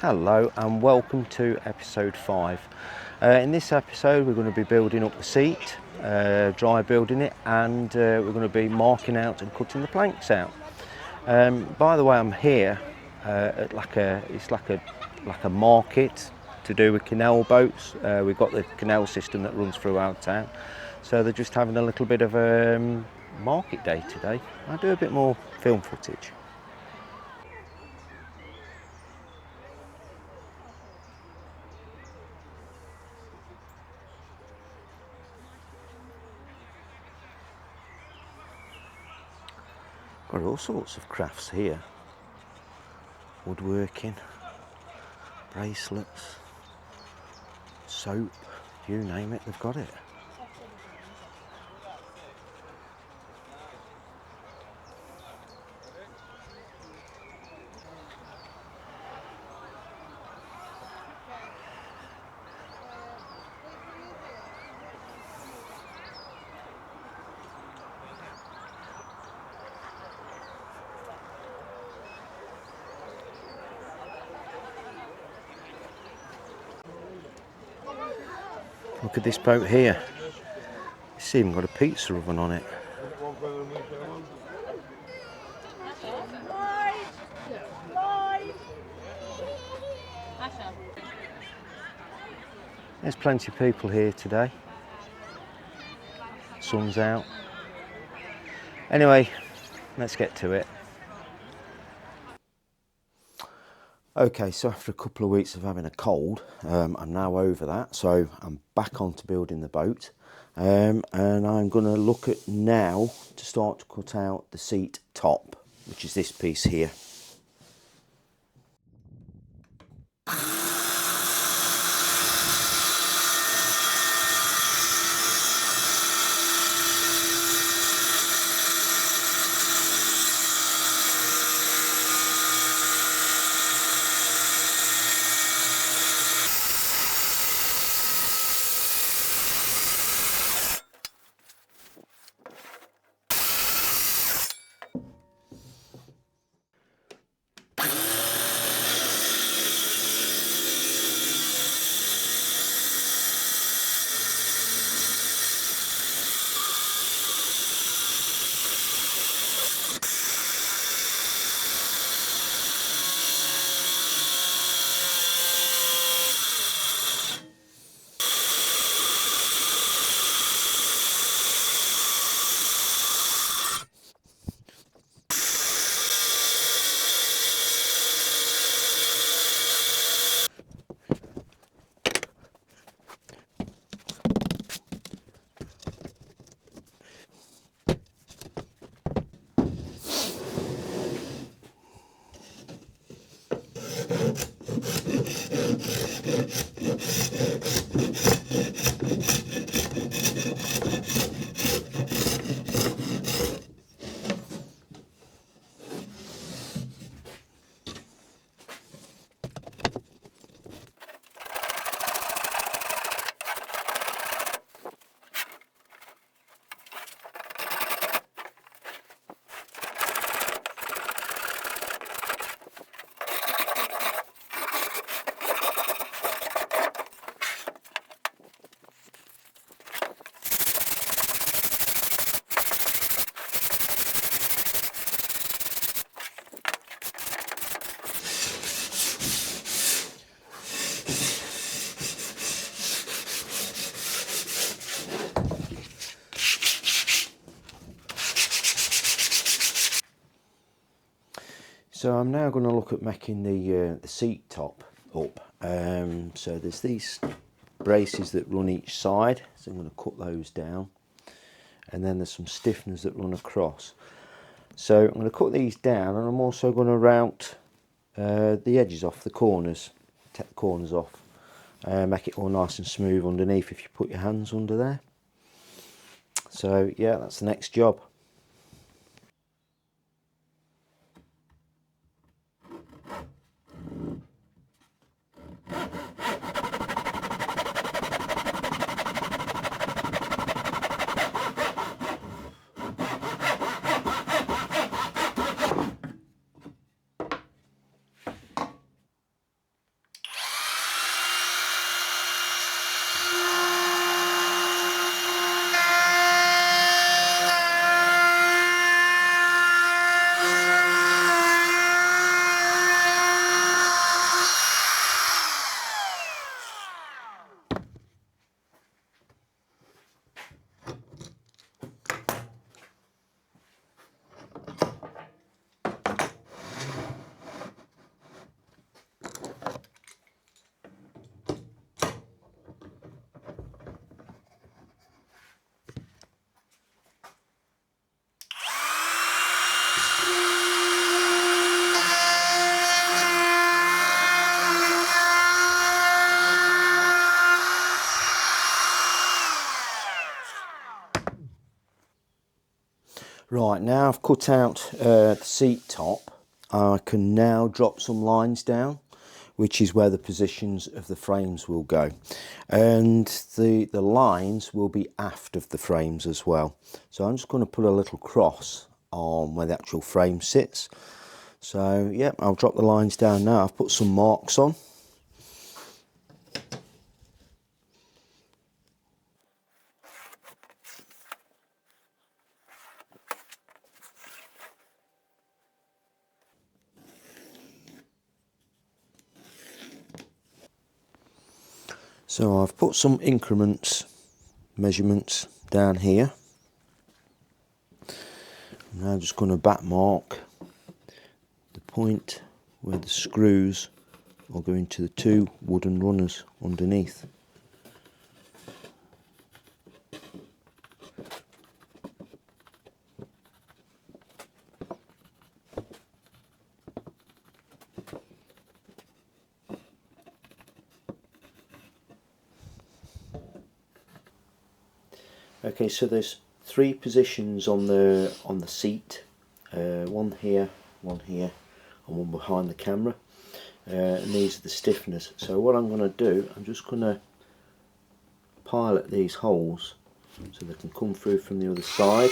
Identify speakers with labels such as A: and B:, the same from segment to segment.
A: Hello and welcome to episode 5. In this episode we're going to be building up the seat, dry building it, and we're going to be marking out and cutting the planks out. By the way, I'm here at it's like a market to do with canal boats. We've got the canal system that runs through our town, so they're just having a little bit of a market day today. I'll do a bit more film footage. Got all sorts of crafts here. Woodworking, bracelets, soap, you name it, they've got it. Look at this boat here. It's even got a pizza oven on it. There's plenty of people here today. Sun's out. Anyway, let's get to it. Okay, so after a couple of weeks of having a cold, I'm now over that, so I'm back onto building the boat, and I'm going to look at now to start to cut out the seat top, which is this piece here. So I'm now going to look at making the seat top up. So there's these braces that run each side, so I'm going to cut those down, and then there's some stiffeners that run across. So I'm going to cut these down, and I'm also going to route the edges off, the corners, take the corners off, make it all nice and smooth underneath if you put your hands under there. So yeah, that's the next job. Right, now I've cut out the seat top, I can now drop some lines down, which is where the positions of the frames will go. And the lines will be aft of the frames as well. So I'm just going to put a little cross on where the actual frame sits. So yeah, I'll drop the lines down now. I've put some marks on. So I've put some increments, measurements down here. I'm now just going to back mark the point where the screws will go into the two wooden runners underneath. Okay, so there's three positions on the seat, one here, and one behind the camera, and these are the stiffeners. So what I'm going to do, I'm just going to pilot these holes so they can come through from the other side,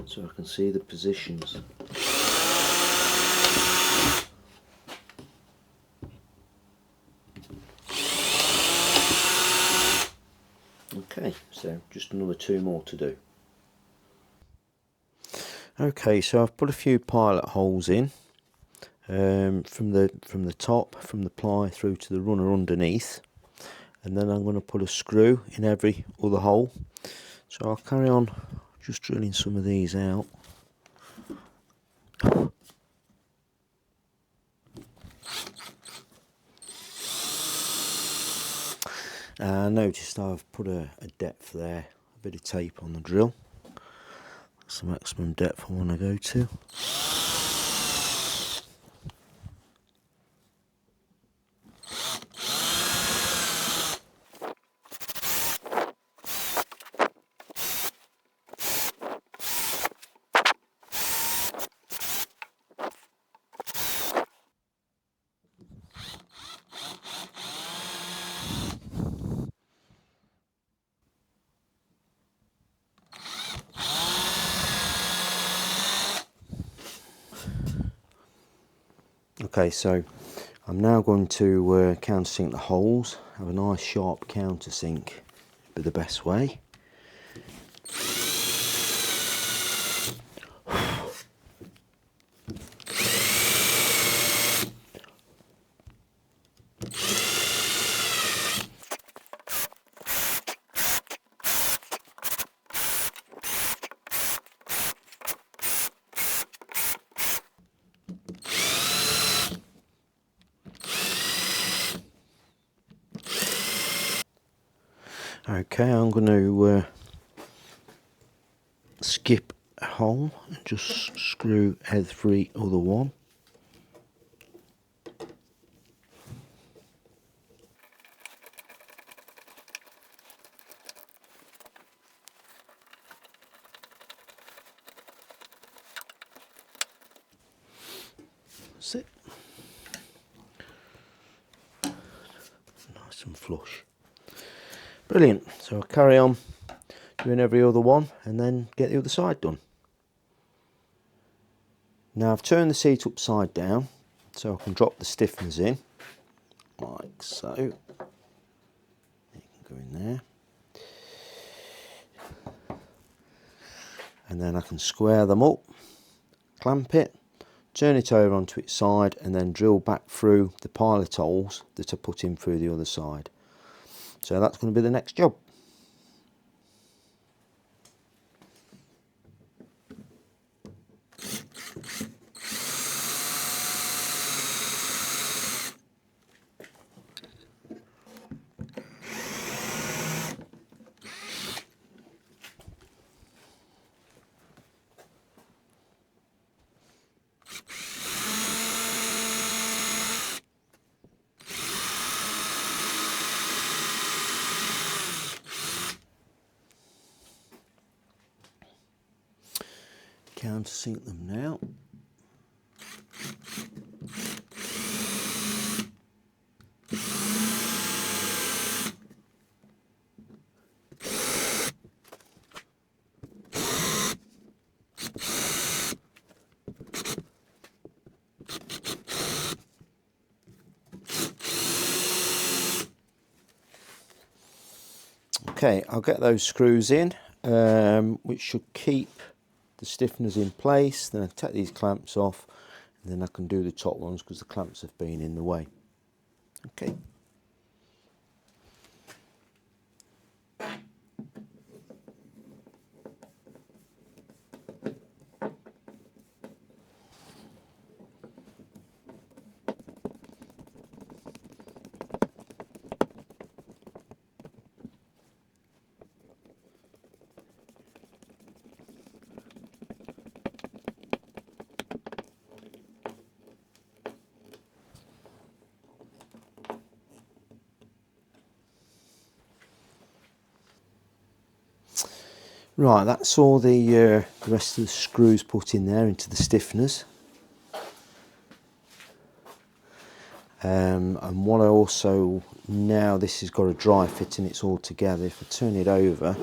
A: so I can see the positions. Okay, so just another two more to do. Okay, so I've put a few pilot holes in from the top, from the ply through to the runner underneath, and then I'm going to put a screw in every other hole. So I'll carry on just drilling some of these out. I noticed I've put a depth there, a bit of tape on the drill. That's the maximum depth I want to go to. Okay, so I'm now going to countersink the holes. Have a nice sharp countersink, be the best way. Okay, I'm going to skip a hole and just screw every other one. That's it. Nice and flush. Brilliant. So I'll carry on doing every other one and then get the other side done. Now I've turned the seat upside down so I can drop the stiffeners in, like so. You can go in there. And then I can square them up, clamp it, turn it over onto its side and then drill back through the pilot holes that are put in through the other side. So that's going to be the next job. countersink them now. Okay, I'll get those screws in, which should keep the stiffeners in place. Then I take these clamps off, and then I can do the top ones because the clamps have been in the way. Okay. Right, that's all the rest of the screws put in there into the stiffeners. And what I also, now this has got a dry fit and it's all together, if I turn it over,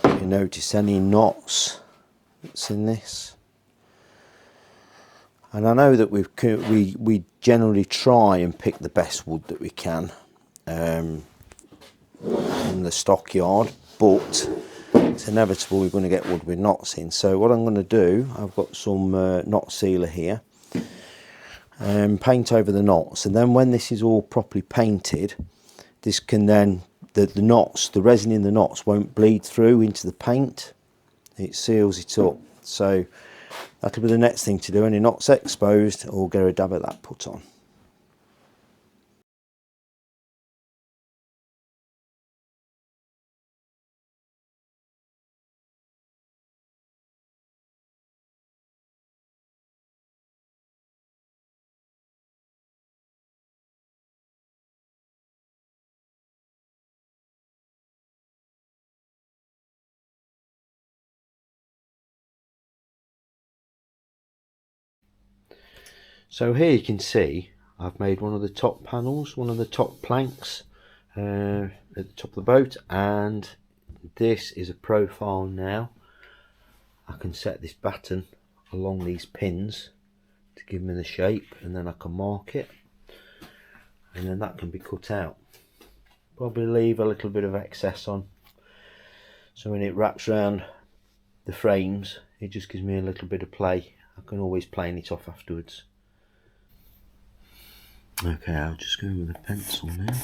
A: you notice any knots that's in this. And I know that we generally try and pick the best wood that we can in the stockyard, but it's inevitable we're going to get wood with knots in. So what I'm going to do, I've got some knot sealer here, paint over the knots, and then when this is all properly painted, this can then, the knots, the resin in the knots won't bleed through into the paint. It seals it up. So that'll be the next thing to do. Any knots exposed, or get a dab at that put on. So here you can see I've made one of the top panels, one of the top planks at the top of the boat, and this is a profile now. I can set this batten along these pins to give me the shape, and then I can mark it, and then that can be cut out. Probably leave a little bit of excess on, so when it wraps around the frames it just gives me a little bit of play. I can always plane it off afterwards. Okay, I'll just go with a pencil now.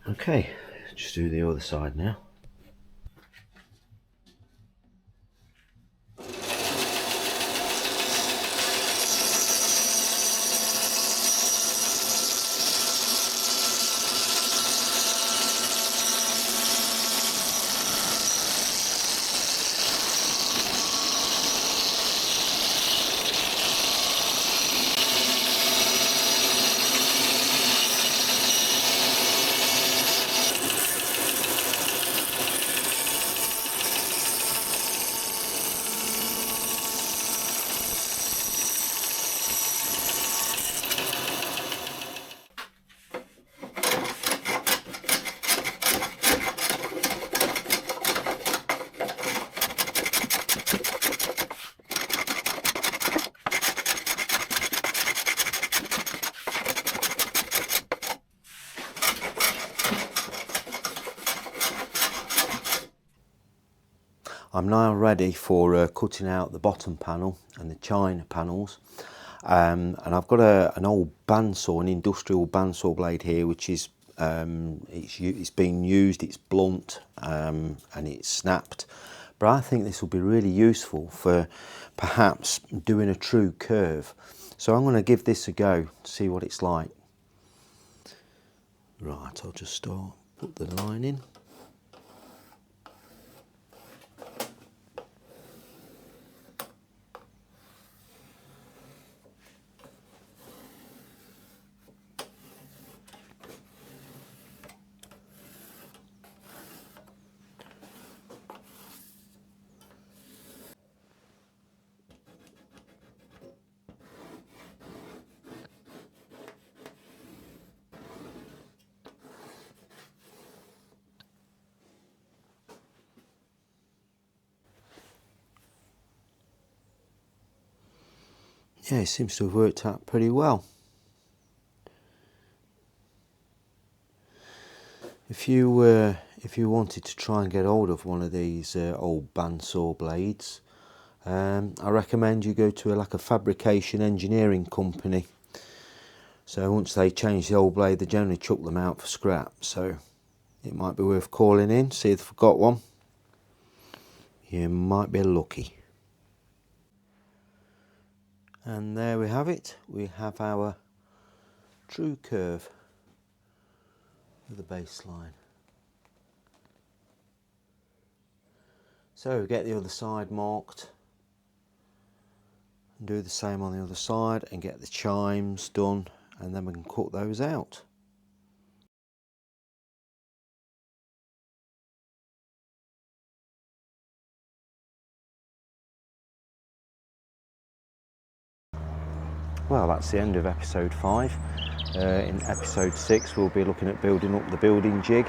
A: Okay, just do the other side now. I'm now ready for cutting out the bottom panel and the china panels, and I've got an old bandsaw, an industrial bandsaw blade here, which is it's been used, it's blunt, and it's snapped, but I think this will be really useful for perhaps doing a true curve. So I'm going to give this a go to see what it's like. Right, I'll just put the line in. Yeah, it seems to have worked out pretty well. If you wanted to try and get hold of one of these old bandsaw blades, I recommend you go to like a fabrication engineering company. So once they change the old blade, they generally chuck them out for scrap. So it might be worth calling in, see if they've got one. You might be lucky. And there we have it. We have our true curve of the baseline. So get the other side marked and do the same on the other side and get the chimes done, and then we can cut those out. Well, that's the end of episode 5. In episode 6 we'll be looking at building up the building jig,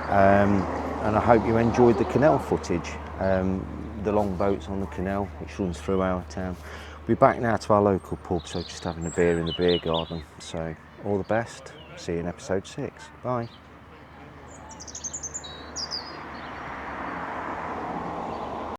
A: and I hope you enjoyed the canal footage, the long boats on the canal which runs through our town. We'll be back now to our local pub, so just having a beer in the beer garden. So all the best, see you in episode 6. Bye.